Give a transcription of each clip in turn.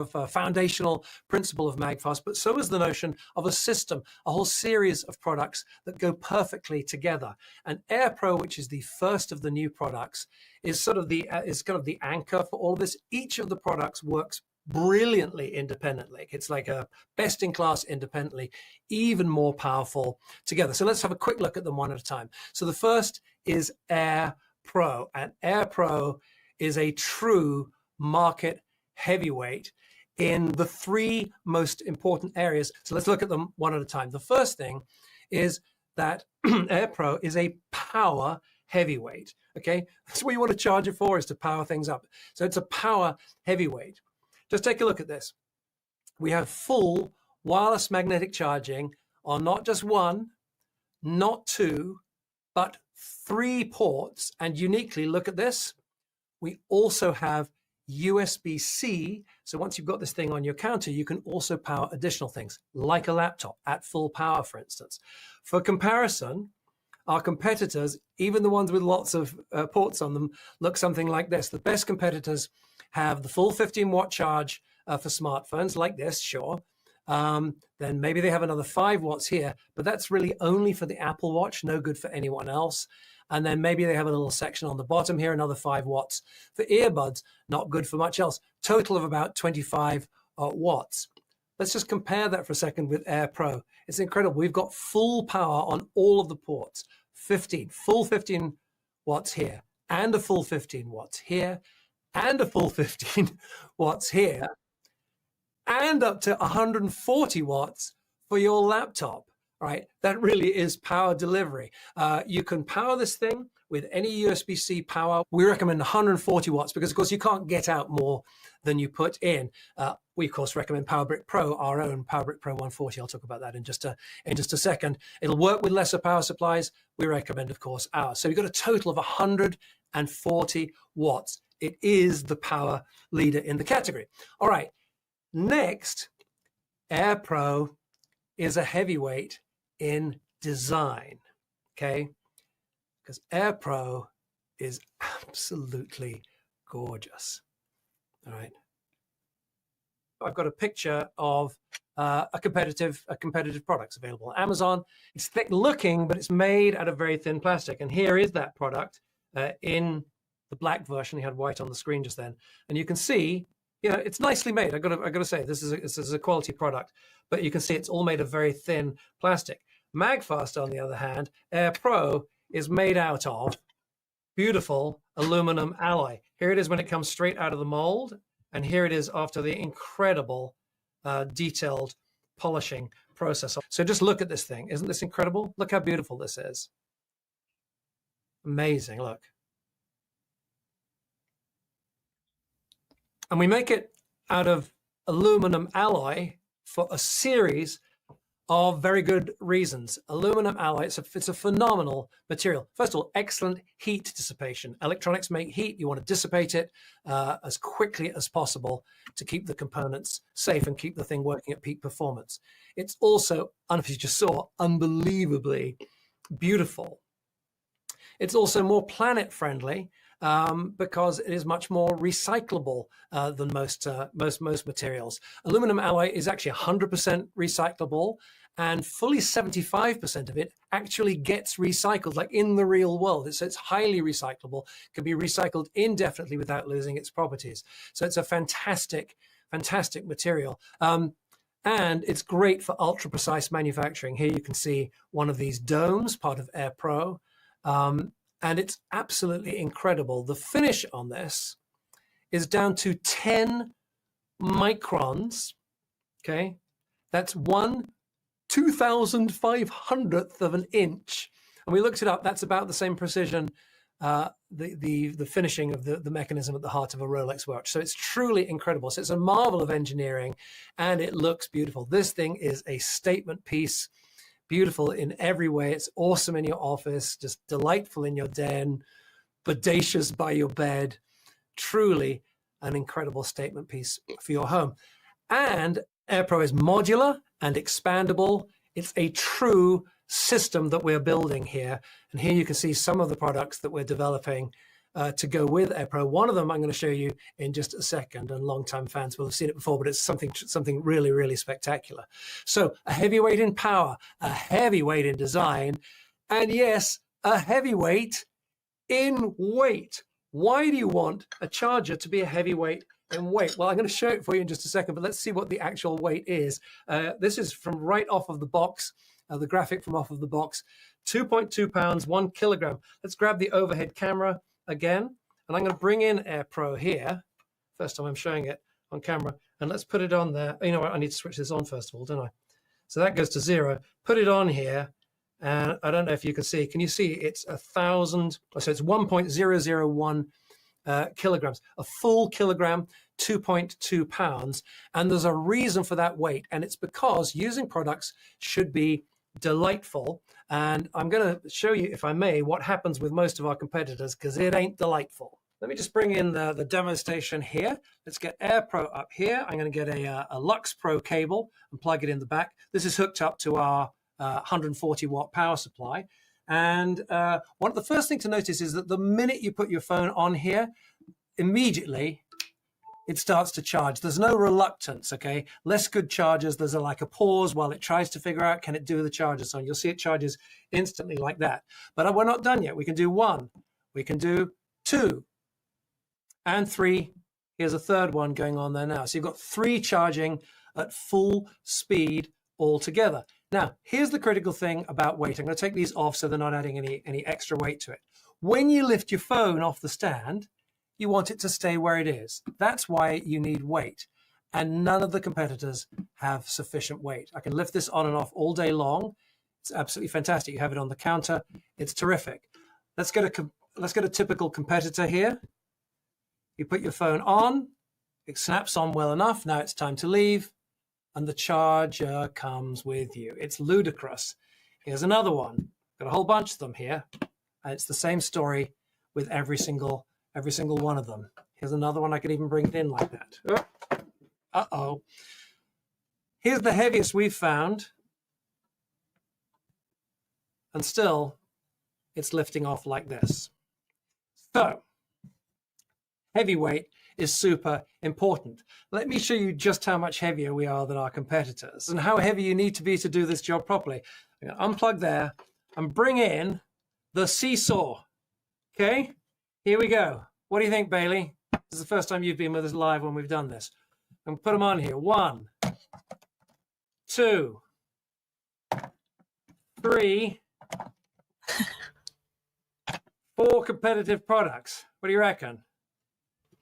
foundational principle of MAGFAST, but so is the notion of a system, a whole series of products that go perfectly together. And AirPro, which is the first of the new products, is sort of the anchor for all of this. Each of the products works brilliantly independently. It's like a best in class independently, even more powerful together. So let's have a quick look at them one at a time. So the first is AirPro, and AirPro is a true market heavyweight in the three most important areas. So let's look at them one at a time. The first thing is that AirPro is a power heavyweight. Okay, that's what you want to charge it for, is to power things up. So it's a power heavyweight. Just take a look at this. We have full wireless magnetic charging on not just one, not two, but 3 ports. And uniquely, look at this, we also have USB-C. So once you've got this thing on your counter, you can also power additional things, like a laptop at full power, for instance. For comparison, our competitors, even the ones with lots of ports on them, look something like this. The best competitors have the full 15-watt charge for smartphones, like this, sure. Then maybe they have another 5 watts here, but that's really only for the Apple Watch, no good for anyone else. And then maybe they have a little section on the bottom here, another 5 watts for earbuds, not good for much else. Total of about 25 watts. Let's just compare that for a second with AirPro. It's incredible. We've got full power on all of the ports, full 15 watts here, and a full 15 watts here, and a full 15 watts here, and up to 140 watts for your laptop. Right, that really is power delivery. You can power this thing with any USB-C power. We recommend 140 watts because, of course, you can't get out more than you put in. We, of course, recommend PowerBrick Pro, our own PowerBrick Pro 140. I'll talk about that in just a second. It'll work with lesser power supplies. We recommend, of course, ours. So we've got a total of 140 watts. It is the power leader in the category. All right, next, AirPro is a heavyweight in design, okay? Because AirPro is absolutely gorgeous, all right? I've got a picture of a competitive product available on Amazon. It's thick looking, but it's made out of very thin plastic. And here is that product in the black version. You had white on the screen just then. And you can see, you know, it's nicely made. I got to say, this is a quality product, but you can see it's all made of very thin plastic. MAGFAST, on the other hand, AirPro, is made out of beautiful aluminum alloy. Here it is when it comes straight out of the mold, and here it is after the incredible detailed polishing process. So just look at this thing. Isn't this incredible? Look how beautiful this is. Amazing, look. And we make it out of aluminum alloy for a series of very good reasons. Aluminum alloy, it's a phenomenal material. First of all, excellent heat dissipation. Electronics make heat. You want to dissipate it as quickly as possible to keep the components safe and keep the thing working at peak performance. It's also, I don't know if you just saw, unbelievably beautiful. It's also more planet friendly because it is much more recyclable than most materials. Aluminum alloy is actually 100% recyclable, and fully 75% of it actually gets recycled, like in the real world. It's highly recyclable, can be recycled indefinitely without losing its properties. So it's a fantastic material. And it's great for ultra precise manufacturing. Here you can see one of these domes, part of AirPro. And it's absolutely incredible. The finish on this is down to 10 microns, okay? That's 1/2500th of an inch. And we looked it up, that's about the same precision, the finishing of the mechanism at the heart of a Rolex watch. So it's truly incredible. So it's a marvel of engineering, and it looks beautiful. This thing is a statement piece. Beautiful in every way. It's awesome in your office, just delightful in your den, bodacious by your bed. Truly an incredible statement piece for your home. And AirPro is modular and expandable. It's a true system that we're building here. And here you can see some of the products that we're developing to go with AirPro. One of them I'm going to show you in just a second, and long-time fans will have seen it before, but it's something really, really spectacular. So a heavyweight in power, a heavyweight in design, and yes, a heavyweight in weight. Why do you want a charger to be a heavyweight in weight? Well, I'm going to show it for you in just a second, but let's see what the actual weight is. This is from right off of the box, the graphic from off of the box. 2.2 pounds, 1 kilogram. Let's grab the overhead camera again, and I'm going to bring in AirPro here. First time I'm showing it on camera, and let's put it on there. You know what? I need to switch this on first of all, don't I? So that goes to 0. Put it on here, and I don't know if you can see. Can you see? It's 1,000. So it's 1.001 kilograms. A full kilogram, 2.2 pounds, and there's a reason for that weight, and it's because using products should be delightful. And I'm going to show you, if I may, what happens with most of our competitors, because it ain't delightful. Let me just bring in the demo station here. Let's get AirPro up here. I'm going to get a Lux Pro cable and plug it in the back. This is hooked up to our 140 watt power supply. And one of the first things to notice is that the minute you put your phone on here, immediately it starts to charge. There's no reluctance, okay? Less good chargers, there's like a pause while it tries to figure out, can it do the charger? So you'll see it charges instantly like that. But we're not done yet. We can do 1, we can do 2, and 3. Here's a third one going on there now. So you've got 3 charging at full speed altogether. Now, here's the critical thing about weight. I'm going to take these off so they're not adding any extra weight to it. When you lift your phone off the stand, you want it to stay where it is. That's why you need weight. And none of the competitors have sufficient weight. I can lift this on and off all day long. It's absolutely fantastic. You have it on the counter. It's terrific. Let's get a typical competitor here. You put your phone on, it snaps on well enough. Now it's time to leave, and the charger comes with you. It's ludicrous. Here's another one. Got a whole bunch of them here, and it's the same story with every single one of them. Here's another one. I could even bring it in like that. Uh-oh. Here's the heaviest we've found, and still it's lifting off like this. So heavyweight is super important. Let me show you just how much heavier we are than our competitors and how heavy you need to be to do this job properly. I'm going to unplug there and bring in the seesaw. Okay, here we go. What do you think, Bailey? This is the first time you've been with us live when we've done this. I'm going to put them on here. 1, 2, 3, 4 competitive products. What do you reckon?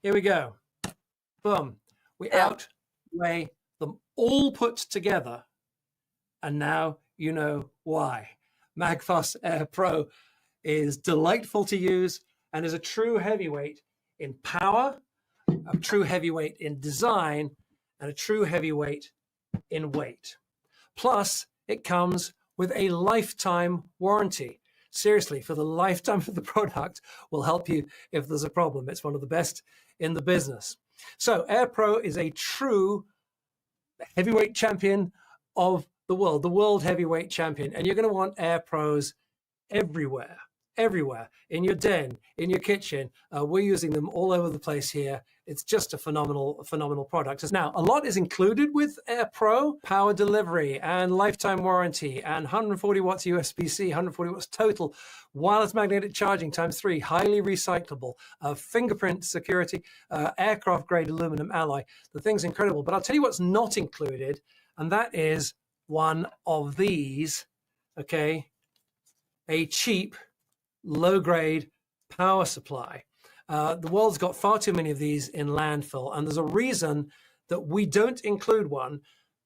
Here we go. Boom. We outweigh them all put together. And now you know why. MAGFAST AirPro is delightful to use and is a true heavyweight in power, a true heavyweight in design, and a true heavyweight in weight. Plus, it comes with a lifetime warranty. Seriously, for the lifetime of the product, will help you if there's a problem. It's one of the best in the business. So AirPro is a true heavyweight champion of the world heavyweight champion. And you're going to want AirPros everywhere, in your den, in your kitchen. We're using them all over the place here. It's just a phenomenal product. Now, a lot is included with AirPro: power delivery and lifetime warranty and 140 watts USB-C, 140 watts total, wireless magnetic charging ×3, highly recyclable, fingerprint security, aircraft grade aluminum alloy. The thing's incredible. But I'll tell you what's not included, and that is one of these, okay? A cheap, low-grade power supply. The world's got far too many of these in landfill, and there's a reason that we don't include one,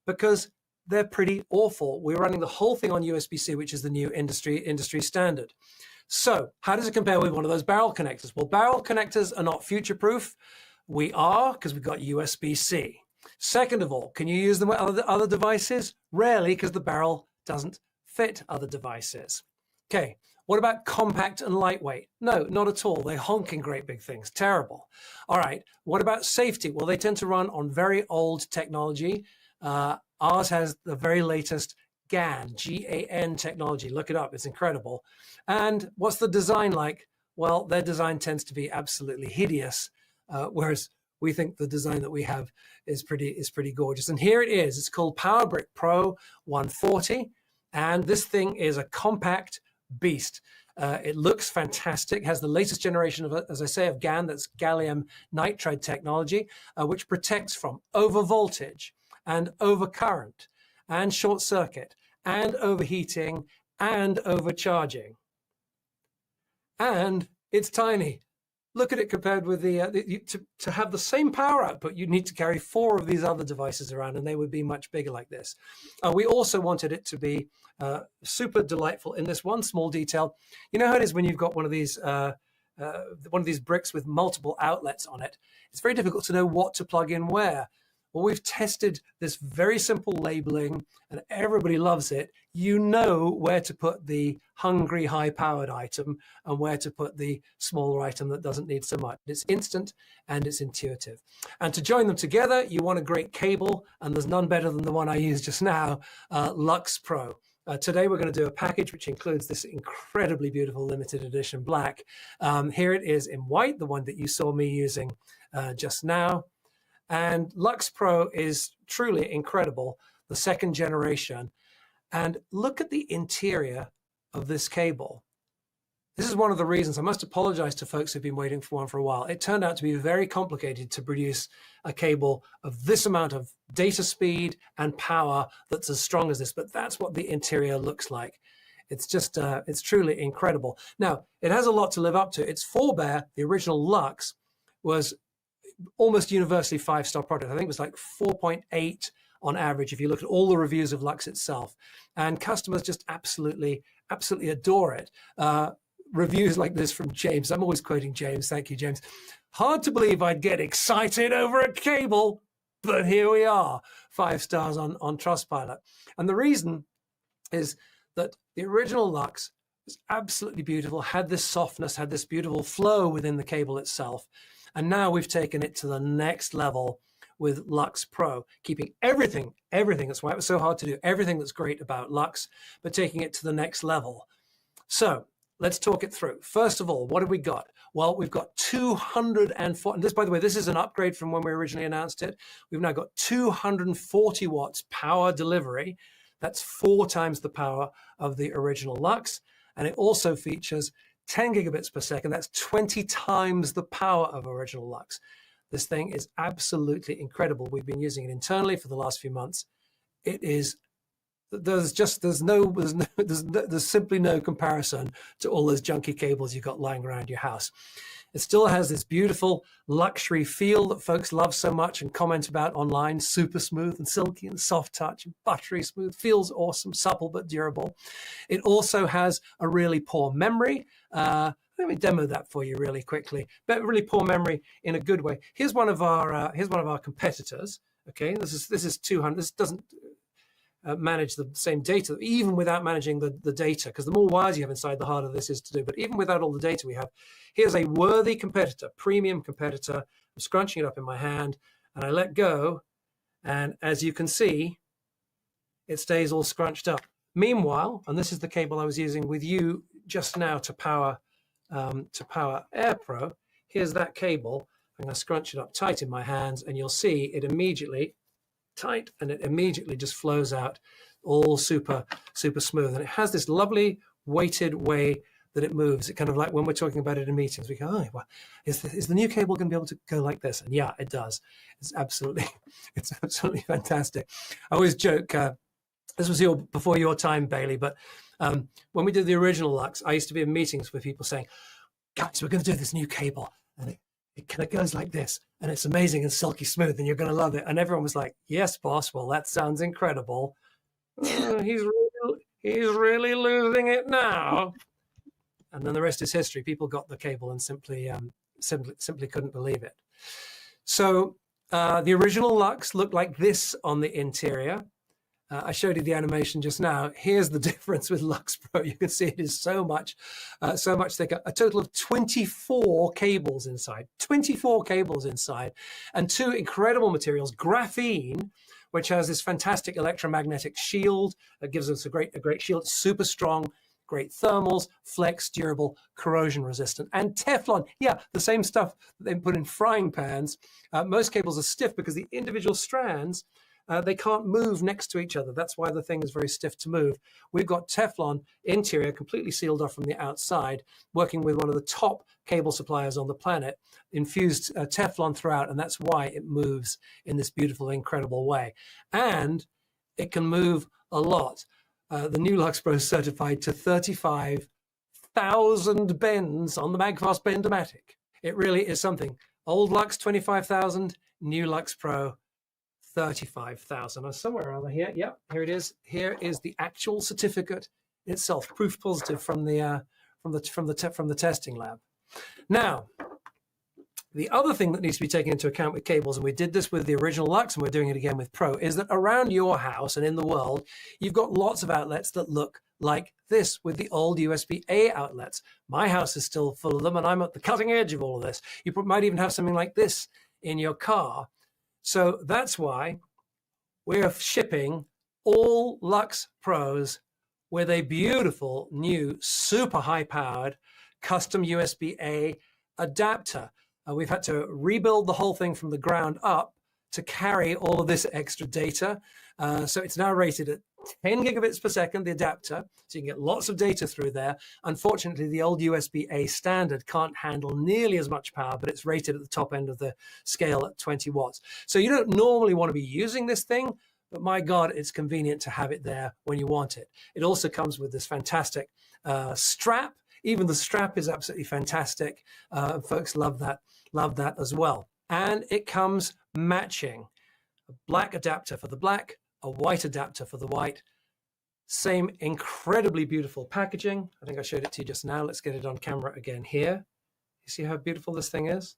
because they're pretty awful. We're running the whole thing on USB-C, which is the new industry standard. So how does it compare with one of those barrel connectors? Well, barrel connectors are not future-proof. We are, because we've got USB-C. Second of all, can you use them with other devices? Rarely, because the barrel doesn't fit other devices. Okay, what about compact and lightweight? No, not at all. They're honking great big things. Terrible. All right, what about safety? Well, they tend to run on very old technology. Ours has the very latest GAN, G-A-N technology. Look it up. It's incredible. And what's the design like? well, their design tends to be absolutely hideous, whereas we think the design that we have is pretty gorgeous. And here it is. It's called PowerBrick Pro 140, and this thing is a compact beast. It looks fantastic, has the latest generation of, as I say, of GaN, that's gallium nitride technology, which protects from overvoltage and overcurrent and short circuit and overheating and overcharging. And it's tiny. Look at it compared with to have the same power output, you need to carry 4 of these other devices around, and they would be much bigger like this. We also wanted it to be super delightful in this one small detail. You know how it is when you've got one of these bricks with multiple outlets on it? It's very difficult to know what to plug in where. Well, we've tested this very simple labeling, and everybody loves it. You know where to put the hungry, high-powered item and where to put the smaller item that doesn't need so much. It's instant and it's intuitive. And to join them together, you want a great cable, and there's none better than the one I used just now, Lux Pro. Today we're going to do a package which includes this incredibly beautiful limited edition black. Here it is in white, the one that you saw me using just now. And Lux Pro is truly incredible, the 2nd generation. And look at the interior of this cable. This is one of the reasons I must apologize to folks who've been waiting for one for a while. It turned out to be very complicated to produce a cable of this amount of data speed and power that's as strong as this, but that's what the interior looks like. It's just, it's truly incredible. Now, it has a lot to live up to. Its forebear, the original Lux, was almost universally 5-star product. I think it was like 4.8 on average if you look at all the reviews of Lux itself. And customers just absolutely adore it. Reviews like this from James. I'm always quoting James. Thank you, James. Hard to believe I'd get excited over a cable, but here we are, 5 stars on Trustpilot. And the reason is that the original Lux was absolutely beautiful, had this softness, had this beautiful flow within the cable itself. And now we've taken it to the next level with Lux Pro, keeping everything, that's why it was so hard to do, everything that's great about Lux, but taking it to the next level. So let's talk it through. First of all, what have we got? Well, we've got 204, and this, by the way, this is an upgrade from when we originally announced it. We've now got 240 watts power delivery. That's 4 times the power of the original Lux. And it also features 10 gigabits per second. That's 20 times the power of original Lux. This thing is absolutely incredible. We've been using it internally for the last few months. It is, there's simply no comparison to all those junky cables you've got lying around your house. It still has this beautiful luxury feel that folks love so much and comment about online. Super smooth and silky and soft touch and buttery smooth. Feels awesome, supple but durable. It also has a really poor memory. Let me demo that for you really quickly. But really poor memory in a good way. Here's one of our competitors. Okay, this is 200. This doesn't manage the same data, even without managing the data, because the more wires you have inside, the harder this is to do. But even without all the data we have, here's a worthy competitor, premium competitor. I'm scrunching it up in my hand, and I let go, and as you can see, it stays all scrunched up. Meanwhile, and this is the cable I was using with you just now to power AirPro, here's that cable. I'm going to scrunch it up tight in my hands, and you'll see it immediately tight, and it immediately just flows out all super smooth. And it has this lovely weighted way that it moves. It kind of like when we're talking about it in meetings, we go, oh, well, is the new cable going to be able to go like this? And yeah, it does. It's absolutely fantastic. I always joke, this was before your time, Bailey, but when we did the original Lux, I used to be in meetings with people saying, guys, we're going to do this new cable, and it kind of goes like this, and it's amazing and silky smooth, and you're going to love it. And everyone was like, yes, boss. Well, that sounds incredible. He's really losing it now. And then the rest is history. People got the cable and simply couldn't believe it. So the original Lux looked like this on the interior. I showed you the animation just now. Here's the difference with Lux Pro. You can see it is so much thicker. A total of 24 cables inside, 24 cables inside, and 2 incredible materials. Graphene, which has this fantastic electromagnetic shield that gives us a great shield. It's super strong. great thermals, flex, durable, corrosion resistant, and Teflon. Yeah, the same stuff that they put in frying pans. Most cables are stiff because the individual strands, they can't move next to each other. That's why the thing is very stiff to move. We've got Teflon interior, completely sealed off from the outside, working with one of the top cable suppliers on the planet, infused Teflon throughout, and that's why it moves in this beautiful, incredible way. And it can move a lot. The new Lux Pro is certified to 35,000 bends on the MAGFAST Bend-O-Matic. It really is something. Old Lux, 25,000, new Lux Pro, 35,000. Somewhere around here. Yep, here it is. Here is the actual certificate itself, proof positive from the testing lab. Now, the other thing that needs to be taken into account with cables, and we did this with the original Lux and we're doing it again with Pro, is that around your house and in the world, you've got lots of outlets that look like this with the old USB-A outlets. My house is still full of them and I'm at the cutting edge of all of this. You might even have something like this in your car. So that's why we're shipping all Lux Pros with a beautiful new super high-powered custom USB-A adapter. We've had to rebuild the whole thing from the ground up to carry all of this extra data. So it's now rated at 10 gigabits per second, the adapter, so you can get lots of data through there. Unfortunately, the old USB-A standard can't handle nearly as much power, but it's rated at the top end of the scale at 20 watts. So you don't normally want to be using this thing, but my God, it's convenient to have it there when you want it. It also comes with this fantastic strap. Even the strap is absolutely fantastic. Folks love that as well. And it comes matching. A black adapter for the black, a white adapter for the white. Same incredibly beautiful packaging. I think I showed it to you just now. Let's get it on camera again here. You see how beautiful this thing is?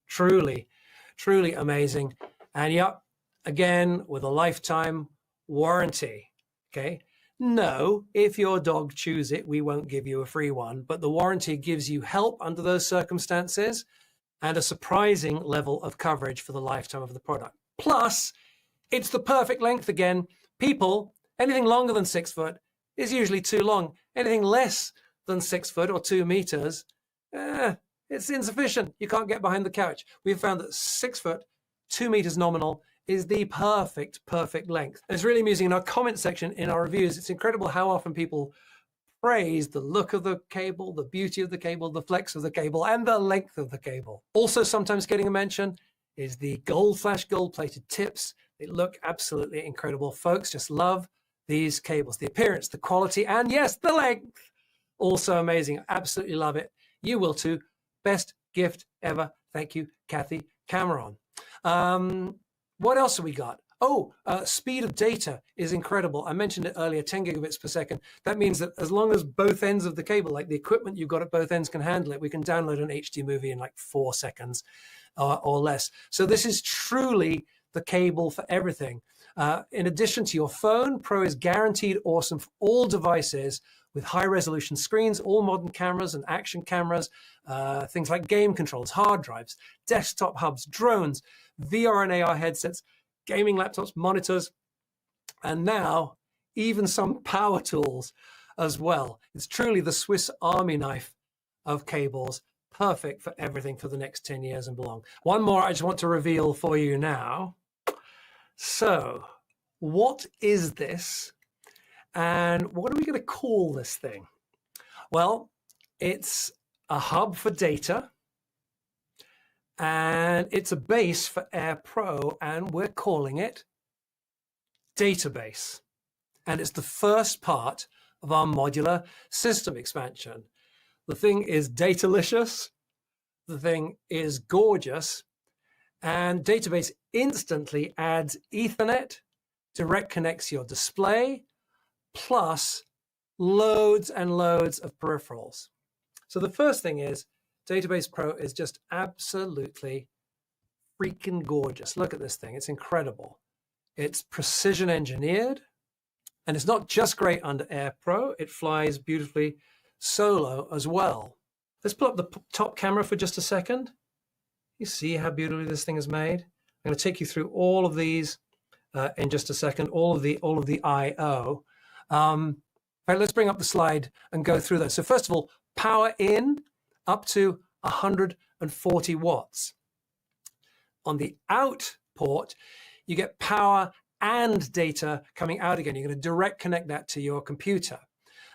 Truly, truly amazing. And yep, again, with a lifetime warranty, okay? No, if your dog chews it, we won't give you a free one, but the warranty gives you help under those circumstances and a surprising level of coverage for the lifetime of the product. Plus, it's the perfect length again. People, anything longer than 6 foot is usually too long. Anything less than 6 foot or 2 meters, it's insufficient. You can't get behind the couch. We've found that 6 foot, 2 meters nominal is the perfect length. And it's really amusing in our comment section, in our reviews, it's incredible how often people praise the look of the cable, the beauty of the cable, the flex of the cable, and the length of the cable. Also sometimes getting a mention is the gold plated tips. They look absolutely incredible. Folks just love these cables, the appearance, the quality, and yes, the length. Also amazing. Absolutely love it. You will too. Best gift ever. Thank you, Kathy Cameron. What else have we got? Oh, speed of data is incredible. I mentioned it earlier, 10 gigabits per second. That means that as long as both ends of the cable, like the equipment you've got at both ends can handle it, we can download an HD movie in like 4 seconds or less. So this is truly the cable for everything. In addition to your phone, Pro is guaranteed awesome for all devices with high resolution screens, all modern cameras and action cameras, things like game controls, hard drives, desktop hubs, drones, VR and AR headsets, gaming laptops, monitors, and now even some power tools as well. It's truly the Swiss Army knife of cables, perfect for everything for the next 10 years and beyond. One more I just want to reveal for you now. So, what is this? And what are we going to call this thing? Well, it's a hub for data, and it's a base for AirPro, and we're calling it Database. And it's the first part of our modular system expansion. The thing is datalicious, the thing is gorgeous, and Database instantly adds Ethernet, direct connects your display, plus loads and loads of peripherals. So the first thing is Database Pro is just absolutely freaking gorgeous. Look at this thing. It's incredible. It's precision engineered, and it's not just great under AirPro. It flies beautifully solo as well. Let's pull up the top camera for just a second. You see how beautifully this thing is made? I'm going to take you through all of these in just a second, all of the I/O. Right, let's bring up the slide and go through those. So first of all, power in up to 140 watts. On the out port, you get power and data coming out again. You're going to direct connect that to your computer.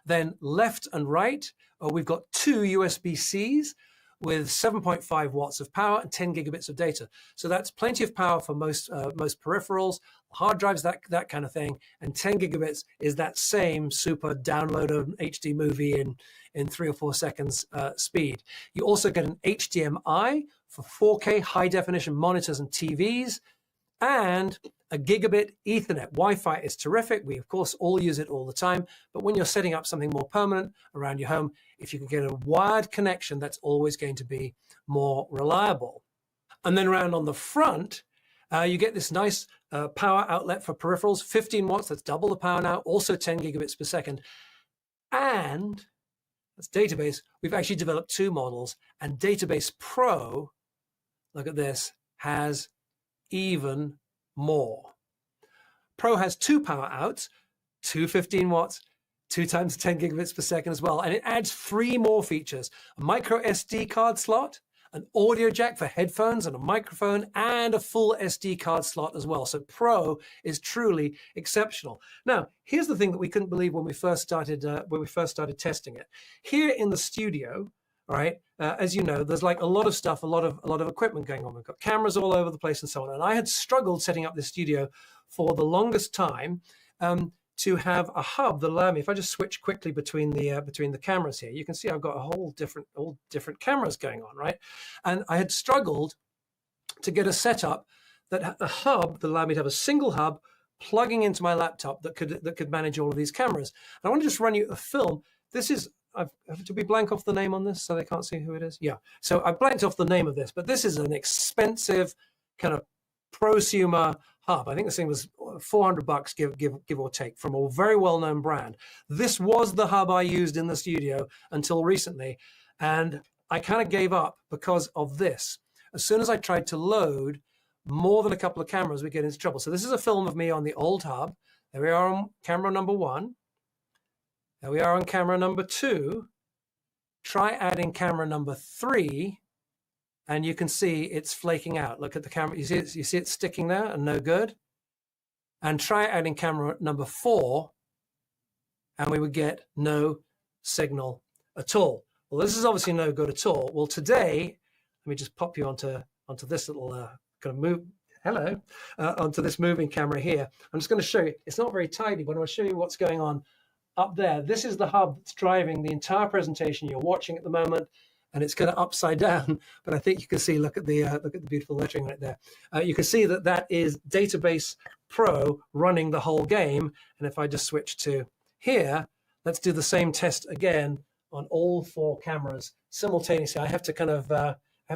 Then left and right, we've got two USB-Cs with 7.5 watts of power and 10 gigabits of data. So that's plenty of power for most peripherals, hard drives, that kind of thing. And 10 gigabits is that same super download an HD movie in 3 or 4 seconds speed. You also get an HDMI for 4K high definition monitors and TVs, and a gigabit Ethernet. Wi-Fi is terrific. We, of course, all use it all the time. But when you're setting up something more permanent around your home, if you can get a wired connection, that's always going to be more reliable. And then around on the front, you get this nice power outlet for peripherals, 15 watts, that's double the power now, also 10 gigabits per second. And that's database. We've actually developed two models, and Database Pro, look at this, has even more. Pro has two power outs, two 15 watts, 2 times 10 gigabits per second as well. And it adds 3 more features: a micro SD card slot, an audio jack for headphones and a microphone, and a full SD card slot as well. So Pro is truly exceptional. Now, here's the thing that we couldn't believe when we first started testing it. Here in the studio, all right, as you know, there's like a lot of stuff, a lot of equipment going on. We've got cameras all over the place and so on. And I had struggled setting up this studio for the longest time to have a hub that allowed me. If I just switch quickly between the cameras here, you can see I've got all different cameras going on, right? And I had struggled to get a setup that had a hub that allowed me to have a single hub plugging into my laptop that could manage all of these cameras. And I want to just run you a film. This is, did we blank off the name on this so they can't see who it is? Yeah. So I blanked off the name of this, but this is an expensive kind of prosumer hub. I think this thing was $400 give or take, from a very well-known brand. This was the hub I used in the studio until recently, and I kind of gave up because of this. As soon as I tried to load more than a couple of cameras, we get into trouble. So this is a film of me on the old hub. There we are on camera number 1. There we are on camera number 2. Try adding camera number 3, and you can see it's flaking out. Look at the camera. You see it sticking there and no good. And try adding camera number 4, and we would get no signal at all. Well, this is obviously no good at all. Well, today, let me just pop you onto this little kind of move. Hello, onto this moving camera here. I'm just going to show you. It's not very tidy, but I'm going to show you what's going on up there. This is the hub that's driving the entire presentation you're watching at the moment, and it's kind of upside down. But I think you can see. Look at the beautiful lettering right there. You can see that is Database Pro running the whole game. And if I just switch to here, let's do the same test again on all 4 cameras simultaneously. I have to kind of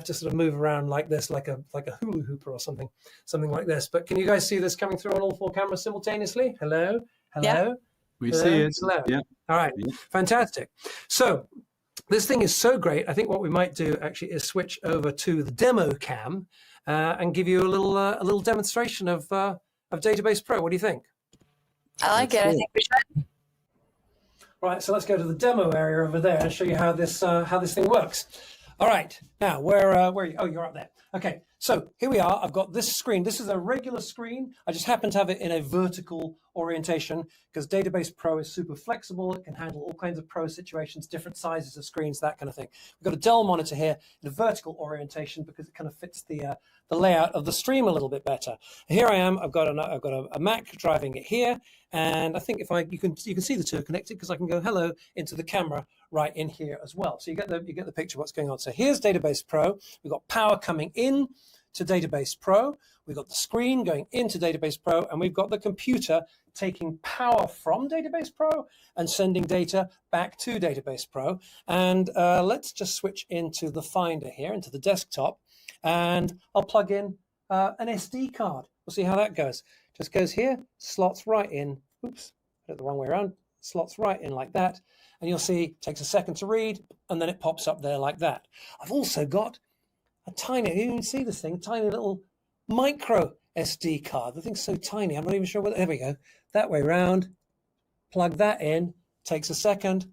sort of move around like this, like a hula hooper or something like this. But can you guys see this coming through on all 4 cameras simultaneously? Hello, hello. Yeah. We see it. Hello. Yeah. All right. Yeah. Fantastic. So this thing is so great. I think what we might do actually is switch over to the demo cam and give you a little demonstration of Database Pro. What do you think? I like it. I think we should. Right, so let's go to the demo area over there and show you how this thing works. All right, now where are you? Oh, you're up there. Okay, so here we are. I've got this screen. This is a regular screen. I just happen to have it in a vertical orientation because Database Pro is super flexible. It can handle all kinds of pro situations, different sizes of screens, that kind of thing. We've got a Dell monitor here in a vertical orientation because it kind of fits the layout of the stream a little bit better. Here I am. I've got a Mac driving it here, and I think if you can see the two are connected because I can go hello into the camera right in here as well. So you get the picture of what's going on. So here's Database Pro. We've got power coming in to Database Pro. We've got the screen going into Database Pro, and we've got the computer taking power from Database Pro and sending data back to Database Pro. And let's just switch into the Finder here, into the desktop, and I'll plug in an SD card. We'll see how that goes. Just goes here, slots right in. Oops, put it the wrong way around. Slots right in like that. And you'll see it takes a second to read, and then it pops up there like that. I've also got a tiny, you can see this thing, tiny little micro SD card. The thing's so tiny, I'm not even sure whether, there we go. That way around, plug that in, takes a second,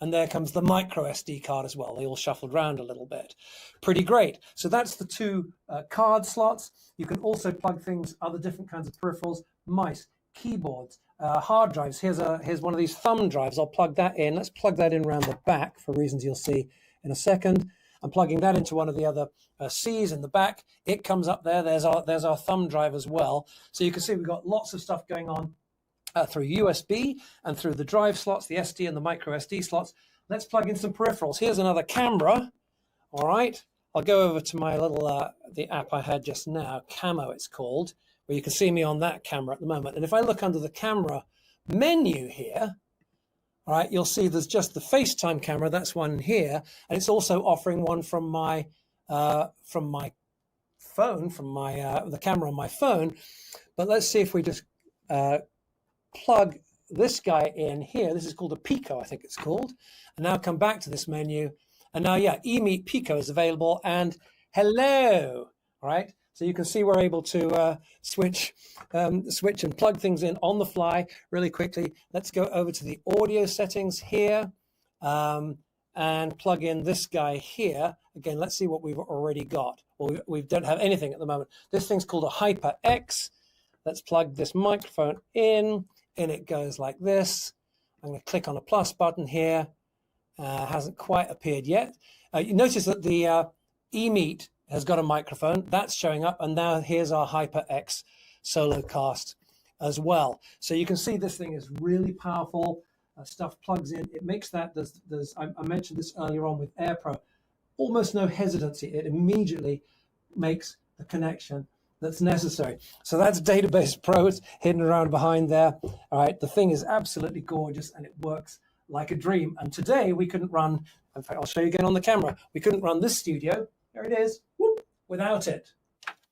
and there comes the micro SD card as well. They all shuffled around a little bit. Pretty great. So that's the two card slots. You can also plug things, other different kinds of peripherals, mice, keyboards, hard drives. Here's one of these thumb drives. I'll plug that in. Let's plug that in around the back for reasons you'll see in a second. I'm plugging that into one of the other C's in the back. It comes up there. There's our thumb drive as well. So you can see we've got lots of stuff going on through USB and through the drive slots, the SD and the micro SD slots. Let's plug in some peripherals. Here's another camera. All right. I'll go over to my little, the app I had just now, Camo it's called, where you can see me on that camera at the moment. And if I look under the camera menu here, all right, you'll see there's just the FaceTime camera. That's one here. And it's also offering one from my phone, the camera on my phone. But let's see if we just plug this guy in here. This is called a Pico, I think it's called. And now come back to this menu. And now, yeah, eMeet Pico is available. And hello, all right? So you can see we're able to switch and plug things in on the fly really quickly. Let's go over to the audio settings here and plug in this guy here. Again, let's see what we've already got. Well, we don't have anything at the moment. This thing's called a HyperX. Let's plug this microphone in. In it goes like this. I'm going to click on a plus button here. Hasn't quite appeared yet. You notice that the eMeet has got a microphone. That's showing up. And now here's our HyperX Solocast as well. So you can see this thing is really powerful. Stuff plugs in. It makes that, I mentioned this earlier on with AirPro, almost no hesitancy. It immediately makes the connection that's necessary. So that's Database Pro. It's hidden around behind there. All right, the thing is absolutely gorgeous and it works like a dream. And today we couldn't run, in fact, I'll show you again on the camera. We couldn't run this studio, there it is, whoop, without it.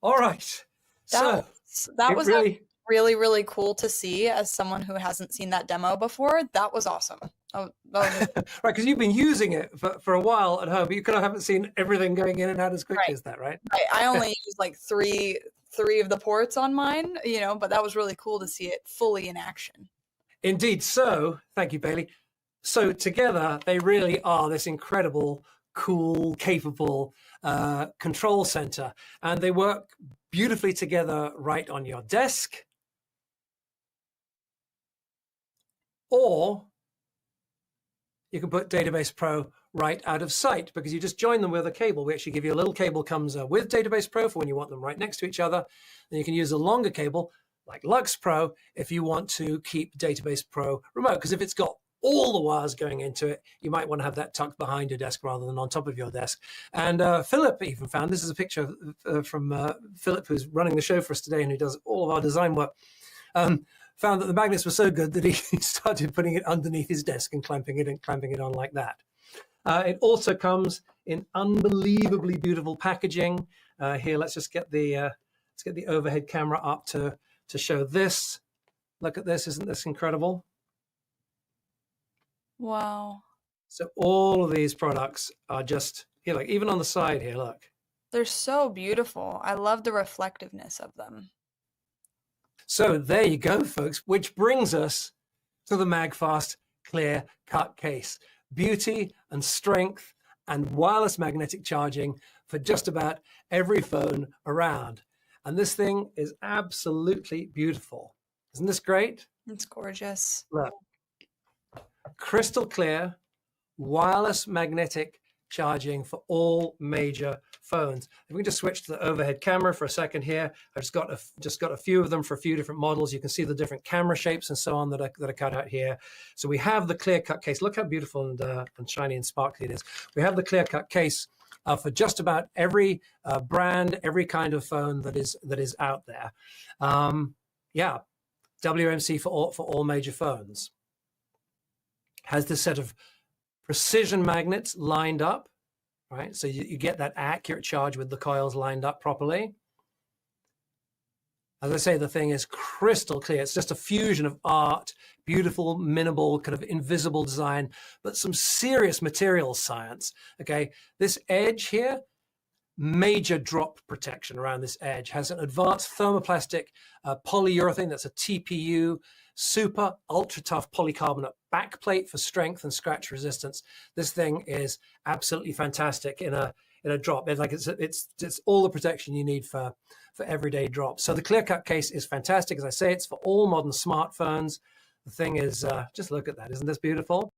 All right. That was really, really cool to see as someone who hasn't seen that demo before. That was awesome. Right, because you've been using it for a while at home, but you kind of haven't seen everything going in and out as quickly as that, right? I only used like three of the ports on mine, but that was really cool to see it fully in action. Indeed. So, thank you, Bailey. So together, they really are this incredible, cool, capable control center, and they work beautifully together right on your desk, or you can put Database Pro right out of sight because you just join them with a cable. We actually give you a little cable comes with Database Pro for when you want them right next to each other. Then you can use a longer cable like Lux Pro if you want to keep Database Pro remote, because if it's got all the wires going into it, you might want to have that tucked behind your desk rather than on top of your desk. And Philip even found, this is a picture from Philip, who's running the show for us today and who does all of our design work, found that the magnets were so good that he started putting it underneath his desk and clamping it on like that. It also comes in unbelievably beautiful packaging. Here, let's get the overhead camera up to show this. Look at this, isn't this incredible? Wow. So all of these products are just here, like even on the side here, look. They're so beautiful. I love the reflectiveness of them. So there you go, folks, which brings us to the MAGFAST clear cut case. Beauty and strength and wireless magnetic charging for just about every phone around. And this thing is absolutely beautiful. Isn't this great? It's gorgeous. Look. Crystal clear, wireless magnetic charging for all major phones. If we can just switch to the overhead camera for a second here, I've just got a few of them for a few different models. You can see the different camera shapes and so on that are cut out here. So we have the clear cut case. Look how beautiful and shiny and sparkly it is. We have the clear cut case for just about every brand, every kind of phone that is out there. Yeah, WMC for all major phones. Has this set of precision magnets lined up, right? So you get that accurate charge with the coils lined up properly. As I say, the thing is crystal clear. It's just a fusion of art, beautiful, minimal, kind of invisible design, but some serious materials science, okay? This edge here, major drop protection around this edge, has an advanced thermoplastic polyurethane, that's a TPU, super ultra tough polycarbonate backplate for strength and scratch resistance. This thing is absolutely fantastic in a drop. It's all the protection you need for everyday drops. So the clear cut case is fantastic. As I say, it's for all modern smartphones. The thing is, just look at that. Isn't this beautiful?